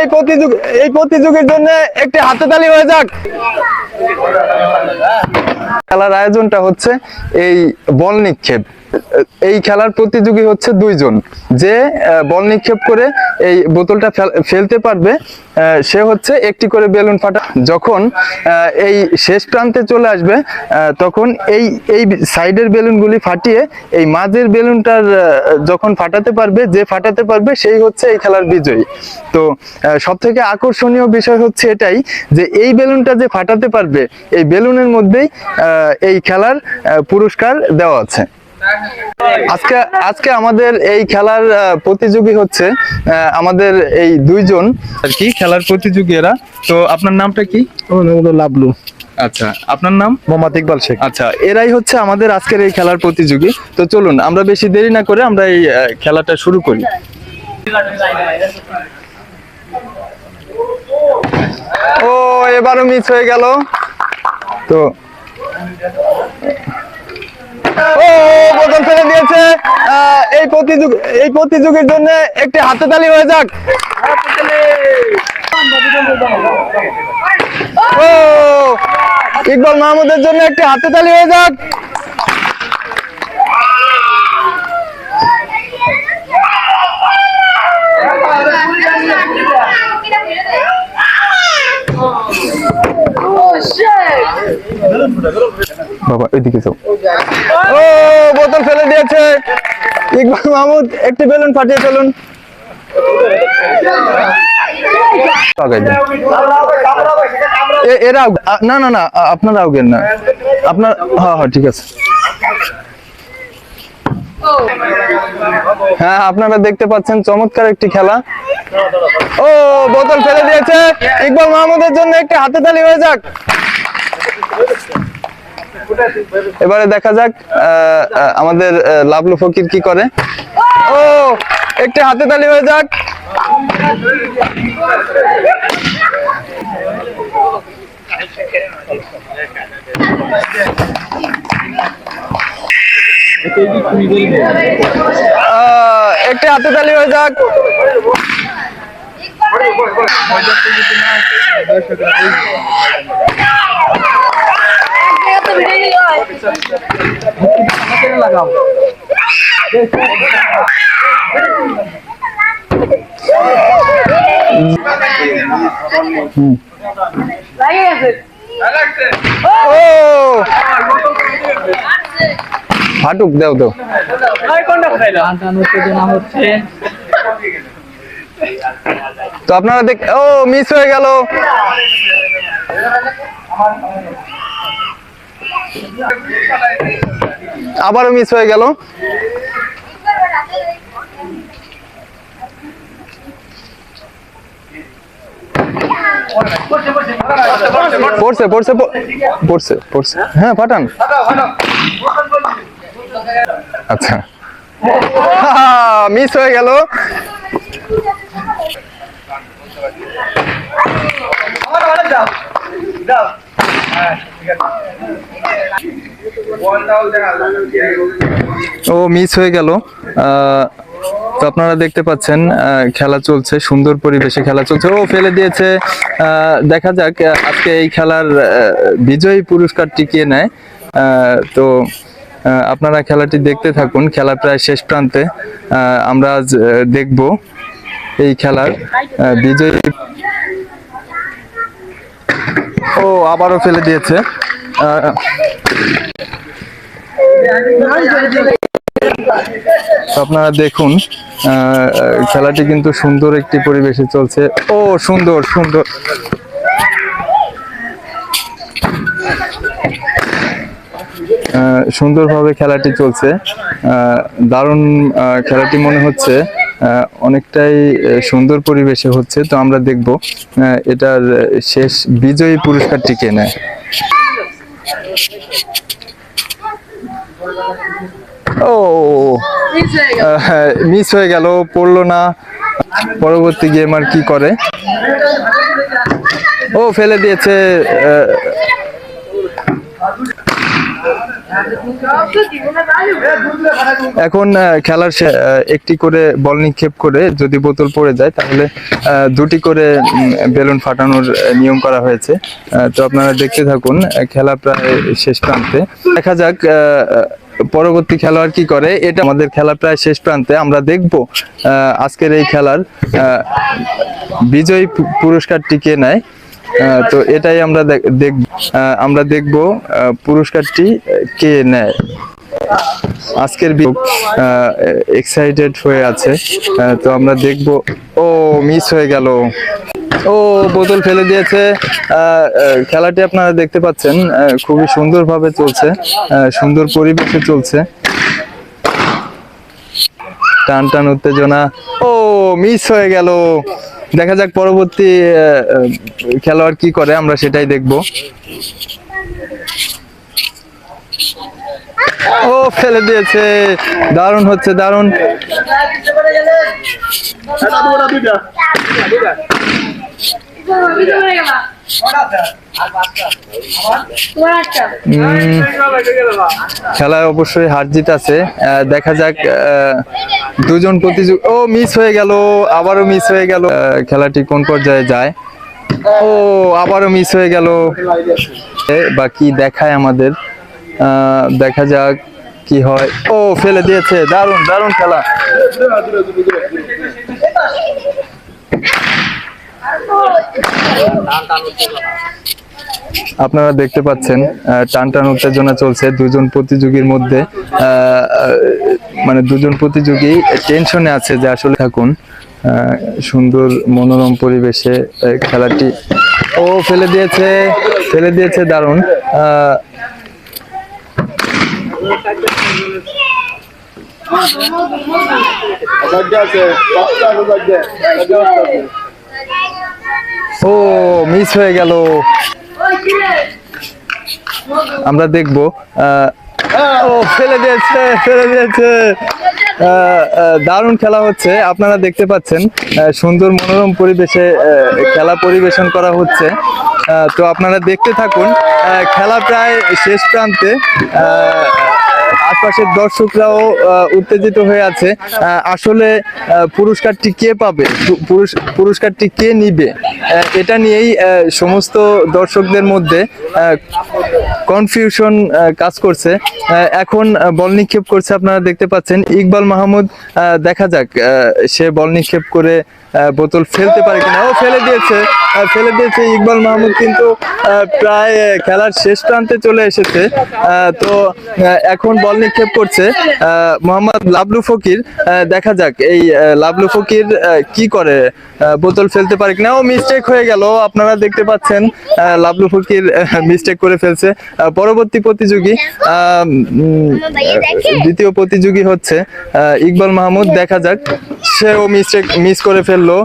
এই প্রতিযোগীর জন্য একটি হাততালি হয়ে যাক। খেলার আয়োজনটা হচ্ছে এই বল নিক্ষেপ। এই খেলার প্রতিযোগী হচ্ছে দুইজন, যে বল নিক্ষেপ করে এই বোতলটা ফেলতে পারবে সে হচ্ছে একটি করে বেলুন ফাটা। যখন এই শেষ প্রান্তে চলে আসবে তখন এই এই সাইডের বেলুনগুলি ফাটিয়ে এই মাঝের বেলুনটার যখন ফাটাতে পারবে, যে ফাটাতে পারবে সেই হচ্ছে এই খেলার বিজয়ী। তো সব থেকে আকর্ষণীয় বিষয় হচ্ছে এটাই যে এই বেলুনটা যে ফাটাতে পারবে, এই বেলুনের মধ্যেই এই খেলার পুরস্কার দেওয়া আছে। আজকে আমাদের এই খেলার প্রতিযোগী হচ্ছে আমাদের এই দুইজন আর কি খেলার প্রতিযোগী এরা। তো আপনার নামটা কি? লাবলু। আচ্ছা, আপনার নাম? মোহাম্মদ ইকবাল শেখ। আচ্ছা, এরাই হচ্ছে আমাদের আজকের এই খেলার প্রতিযোগী। তো চলুন আমরা বেশি দেরি না করে আমরা এই খেলাটা শুরু করি। ও এবারও মিস হয়ে গেল। তো ও বোতল ফেলে দিয়েছে। এই প্রতিযোগীর জন্য একটি হাততালি হয়ে যাক। ও ইকবাল মাহমুদের জন্য একটি হাততালি হয়ে যাক। বাবা এদিকে যাও। ও বোতল ফেলে দিয়েছে ইকবাল মাহমুদ, একটি বেলুন ফাটিয়ে ফেলুন। এরা না না না আপনারা আউগেন না, আপনার হ্যাঁ হ্যাঁ ঠিক আছে। হ্যাঁ আপনারা দেখতে পাচ্ছেন চমৎকার একটি খেলা। ও বোতল ফেলে দিয়েছে ইকবাল মাহমুদের জন্য একটি হাততালি হয়ে যাক। এবারে দেখা যাক আমাদের লাবলু ফকির কি করে। ও একটি হাততালি হয়ে যাক। একটি হাততালি হয়ে যাক। ফাটুক দেও তো। তো আপনারা দেখ, ও মিস হয়ে গেল। আবারও মিস হয়ে গেল। পড়ছে পড়ছে পড়ছে পড়ছে, হ্যাঁ পাঠান। আচ্ছা মিস হয়ে গেল। ও মিস হয়ে গেল। তো আপনারা দেখতে পাচ্ছেন খেলা চলছে, সুন্দর পরিবেশে খেলা চলছে। ও ফেলে দিয়েছে। দেখা যাক আজকে এই খেলার বিজয়ী পুরস্কারটি কে নেয়। তো আপনারা খেলাটি দেখতে থাকুন, খেলা প্রায় শেষ প্রান্তে। আমরা আজ দেখব এই খেলার বিজয়ী। ও আবারও ফেলে দিয়েছে। আপনারা দেখুন খেলাটি কিন্তু সুন্দর একটি পরিবেশে চলছে। ও সুন্দর সুন্দর। সুন্দরভাবে খেলাটি চলছে। দারুণ খেলাটি মনে হচ্ছে অনেকটাই সুন্দর পরিবেশে হচ্ছে। তো আমরা দেখব এটার শেষ বিজয়ী পুরস্কারটি কে নেয়। ও মিস হয়ে গেল, পড়লো না। পরবর্তী গেমার কি করে? ও ফেলে দিয়েছে। এখন খেলার একটি করে বল নিক্ষেপ করে যদি বোতল পড়ে যায় তাহলে দুটি করে বেলুন ফাটানোর নিয়ম করা হয়েছে। তো আপনারা দেখতে থাকুন, খেলা প্রায় শেষ প্রান্তে। দেখা যাক পরবর্তী খেলোয়াড় কি করে। এটা আমাদের খেলা প্রায় শেষ প্রান্তে। আমরা দেখব আজকের এই খেলার বিজয়ী পুরস্কারটি কে নেয়। তো এটাই আমরা দেখব পুরস্কারটি কে নেয়। আজকের এক্সাইটেড হয়ে আছে, তো আমরা দেখব। ও মিস হয়ে গেল, ও বোতল ফেলে দিয়েছে। খেলাটি আপনারা দেখতে পাচ্ছেন খুবই সুন্দরভাবে চলছে, সুন্দর পরিবেশে চলছে। টান টান উত্তেজনা, ও মিস হয়ে গেল। দেখা যাক পরবর্তী খেলোয়াড় কি করে, আমরা সেটাই দেখব। ও ফেলে দিয়েছে, দারুণ হচ্ছে, দারুণ। খেলায় অবশ্যই হার জিত আছে। দেখা যাক দুজন প্রতিযোগী। ও মিস হয়ে গেল, আবারও মিস হয়ে গেল। খেলাটি কোন পর্যায়ে যায়। ও আবারও মিস হয়ে গেল। বা কি দেখায় আমাদের, দেখা যাক কি হয়। ও ফেলে দিয়েছে, দারুণ দারুণ খেলা। আপনারা দেখতে পাচ্ছেন টান টান উত্তেজনা চলছে দুজন প্রতিযোগীর মধ্যে। মানে দুজন প্রতিযোগী টেনশনে আছে যে আসলে থাকুন। সুন্দর মনোরম পরিবেশে খেলাটি। ও ফেলে দিয়েছে, ফেলে দিয়েছে, দারুণ। ও মিস হয়ে গেল। আমরা দেখব। ও ফেলে দিয়েছে, ফেলে দিয়েছে। দারুণ খেলা হচ্ছে, আপনারা দেখতে পাচ্ছেন সুন্দর মনোরম পরিবেশে খেলা পরিবেশন করা হচ্ছে। তো আপনারা দেখতে থাকুন, খেলা প্রায় শেষ প্রান্তে। আশপাশের দর্শকরাও উত্তেজিত হয়ে আছে। আসলে পুরস্কারটি কে পাবে, পুরস্কারটি কে নিবে, এটা নিয়েই সমস্ত দর্শকদের মধ্যে কনফিউশন কাজ করছে। এখন বল নিক্ষেপ করছে, আপনারা দেখতে পাচ্ছেন ইকবাল মাহমুদ। দেখা যাক সে বল নিক্ষেপ করে বোতল ফেলতে পারে কিনা। ও ফেলে দিয়েছে, ফেলে দিয়েছে ইকবাল মাহমুদ। কিন্তু প্রায় খেলার শেষ প্রান্তে চলে এসেছে। তো এখন বল নিক্ষেপ করছে মোহাম্মদ লাবলু ফকির। দেখা যাক এই লাবলু ফকির কি করে, বোতল ফেলতে পারে কিনা। ও মিস্টেক হয়ে গেল, আপনারা দেখতে পাচ্ছেন লাবলু ফকির মিস্টেক করে ফেলছে। পরবর্তী প্রতিযোগী, দ্বিতীয় প্রতিযোগী হচ্ছে ইকবাল মাহমুদ। দেখা যাক, সেও মিস করে ফেললো।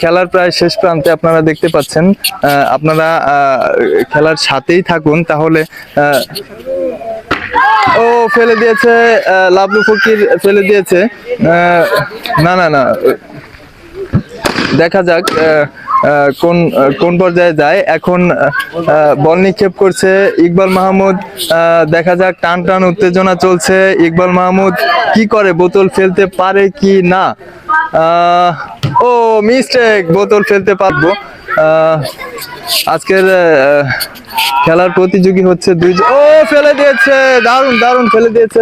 খেলার প্রায় শেষ প্রান্তে আপনারা দেখতে পাচ্ছেন। আপনারা খেলার সাথেই থাকুন তাহলে। ও ফেলে দিয়েছে, লাবলু ফকির ফেলে দিয়েছে। না না না, দেখা যাক কোন পর্যায়ে যায়। এখন বল নিক্ষেপ করছে ইকবাল মাহমুদ। দেখা যাক, টান টান উত্তেজনা চলছে। ইকবাল মাহমুদ কি করে, বোতল ফেলতে পারে কি না। ও মিস্টেক, বোতল ফেলতে পারবো। আজকের খেলার প্রতিযোগী হচ্ছে দুইজন। ও ফেলে দিয়েছে, দারুণ দারুণ ফেলে দিয়েছে।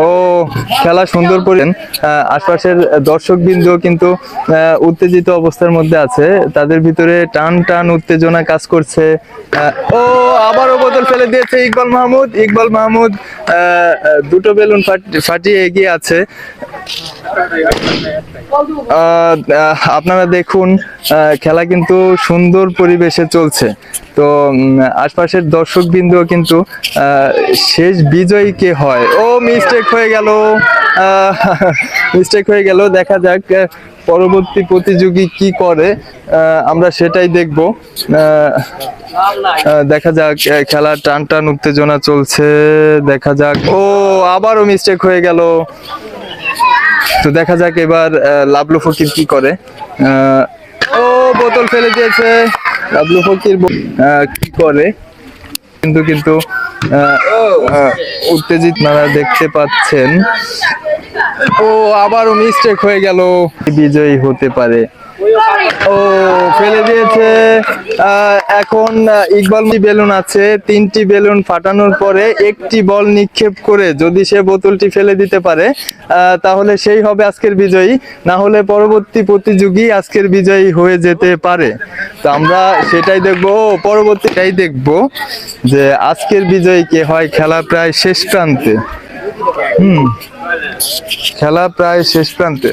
ও খেলা সুন্দর করেন। আশপাশের দর্শক বিন্দু কিন্তু উত্তেজিত অবস্থার মধ্যে আছে, তাদের ভিতরে টান টান উত্তেজনা কাজ করছে। ও আবারও বোতল ফেলে দিয়েছে ইকবাল মাহমুদ। ইকবাল মাহমুদ দুটো বেলুন ফাটিয়ে এগিয়ে আছে। আপনারা দেখুন, খেলা কিন্তু সুন্দর পরিবেশে চলছে। তো আশপাশের দর্শক বিন্দু কিন্তু শেষ বিজয়ী কে হয়। ও মিস্টেক হয়ে গেল, মিস্টেক হয়ে গেল। দেখা যাক পরবর্তী প্রতিযোগী কি করে, আমরা সেটাই দেখব। দেখা যাক, খেলা টান টান উত্তেজনা চলছে। দেখা যাক, ও আবারও মিস্টেক হয়ে গেল। তো দেখা যাক এবার লাবলু ফকির কি করে। ও বোতল ফেলে দিয়েছে লাবলু ফকির। কি করে কিন্তু কিন্তু উত্তেজিত আপনারা দেখতে পাচ্ছেন। ও আবারও মিস্টেক হয়ে গেল, বিজয়ী হতে পারে। ও ফেলে দিয়েছে। এখন ইকবাল বেলুন আছে, 3টি বেলুন ফাটানোর পরে একটি বল নিক্ষেপ করে যদি সে বোতলটি ফেলে দিতে পারে তাহলে সেই হবে আজকের বিজয়ী, না হলে পরবর্তী প্রতিযোগী আজকের বিজয়ী হয়ে যেতে পারে। তো আমরা সেটাই দেখবো, পরবর্তীটাই দেখবো যে আজকের বিজয়ী কে হয়। খেলা প্রায় শেষ প্রান্তে। খেলা প্রায় শেষ প্রান্তে।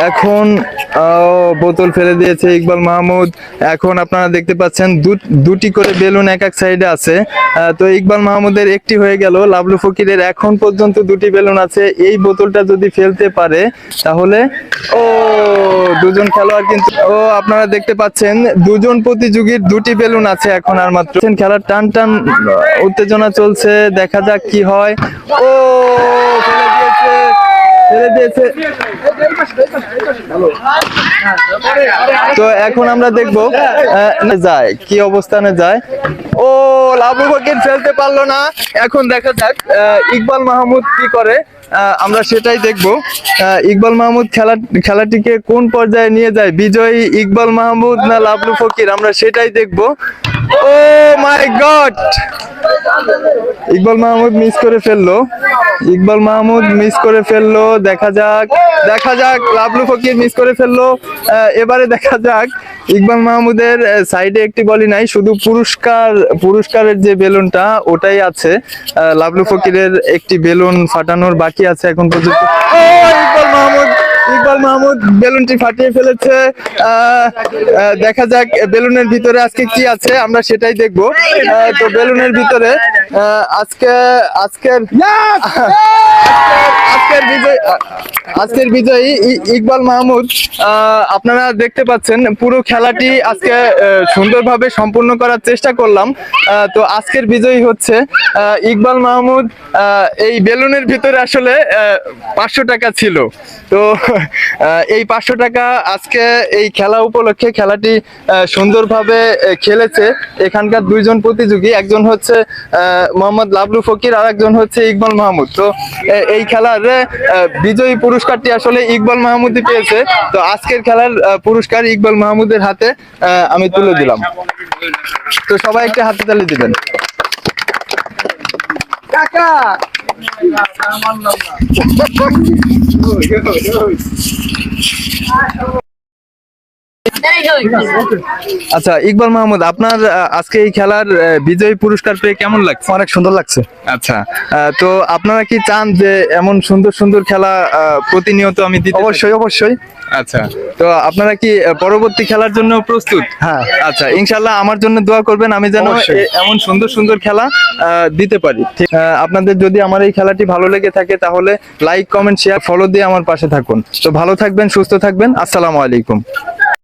এখন বোতল ফেলে দিয়েছে ইকবাল মাহমুদ। এখন আপনারা দেখতে পাচ্ছেন দুটি করে বেলুন এক এক সাইডে আছে। তো ইকবাল মাহমুদের একটি হয়ে গেল, লাবলু ফকিরের এখন পর্যন্ত 2টি বেলুন আছে। এই বোতলটা যদি ফেলতে পারে তাহলে দুজন খেলোয়াড় কিন্তু আপনারা দেখতে পাচ্ছেন দুজন প্রতিযোগীর 2টি বেলুন আছে এখন আর মাত্র। খেলার টান টান উত্তেজনা চলছে, দেখা যাক কি হয়। ফেলে দিয়েছে। তো এখন আমরা দেখবো যায় কি অবস্থানে যায়। লাবলু ফকির ফেলতে পারলো না। এখন দেখা যাক ইকবাল মাহমুদ কি করে, আমরা সেটাই দেখবো। ইকবাল মাহমুদ খেলাটিকে কোন পর্যায়ে নিয়ে যায়, বিজয়ী ইকবাল মাহমুদ না লাবলু ফকির, আমরা সেটাই দেখবো। ও মাই গড, ইকবাল মাহমুদ মিস করে ফেললো। ইকবাল মাহমুদ মিস করে ফেললো। দেখা যাক লাবলু ফকির মিস করে ফেললো। এবারে দেখা যাক ইকবাল মাহমুদের সাইডে একটি বলই নাই, শুধু পুরস্কারের যে বেলুনটা ওটাই আছে। লাবলু ফকিরের একটি বেলুন ফাটানোর বাকি আছে এখন পর্যন্ত। ইকবাল মাহমুদ বেলুনটি ফাটিয়ে ফেলেছে। দেখা যাক বেলুনের ভিতরে আজকে কি আছে, আমরা সেটাই দেখবো। তো বেলুনের ভিতরে আজকের বিজয়ী ইকবাল মাহমুদ। আপনারা দেখতে পাচ্ছেন পুরো খেলাটি আজকে সুন্দরভাবে সম্পূর্ণ করার চেষ্টা করলাম। তো আজকের বিজয়ী হচ্ছে ইকবাল মাহমুদ। এই বেলুনের ভিতরে আসলে 500 টাকা ছিল। তো এই 500 টাকা আজকে এই খেলা উপলক্ষে খেলাটি সুন্দরভাবে খেলেছে এখানকার 2জন প্রতিযোগী, একজন হচ্ছে মোহাম্মদ লাবলু ফকির আর একজন হচ্ছে ইকবাল মাহমুদ। তো এই খেলার বিজয়ী পুরস্কারটি আসলে ইকবাল মাহমুদই পেয়েছে। তো আজকের খেলার পুরস্কার ইকবাল মাহমুদের হাতে আমি তুলে দিলাম। তো সবাই একটা হাতে তালি দিবেন। আচ্ছা ইকবাল মাহমুদ, আপনার আজকে এই খেলার বিজয়ী পুরস্কার পেয়ে কেমন লাগছে? অনেক সুন্দর লাগছে। আচ্ছা, তো আপনারা কি চান যে এমন সুন্দর সুন্দর খেলা প্রতিনিয়ত আমি দিতে? অবশ্যই। আচ্ছা, তো আপনারা কি পরবর্তী খেলার জন্য প্রস্তুত? হ্যাঁ। আচ্ছা, ইনশাল্লাহ আমার জন্য দোয়া করবেন, আমি যেন এমন সুন্দর সুন্দর খেলা দিতে পারি। আপনাদের যদি আমার এই খেলাটি ভালো লেগে থাকে তাহলে লাইক, কমেন্ট, শেয়ার, ফলো দিয়ে আমার পাশে থাকুন। তো ভালো থাকবেন, সুস্থ থাকবেন। আসসালামু আলাইকুম।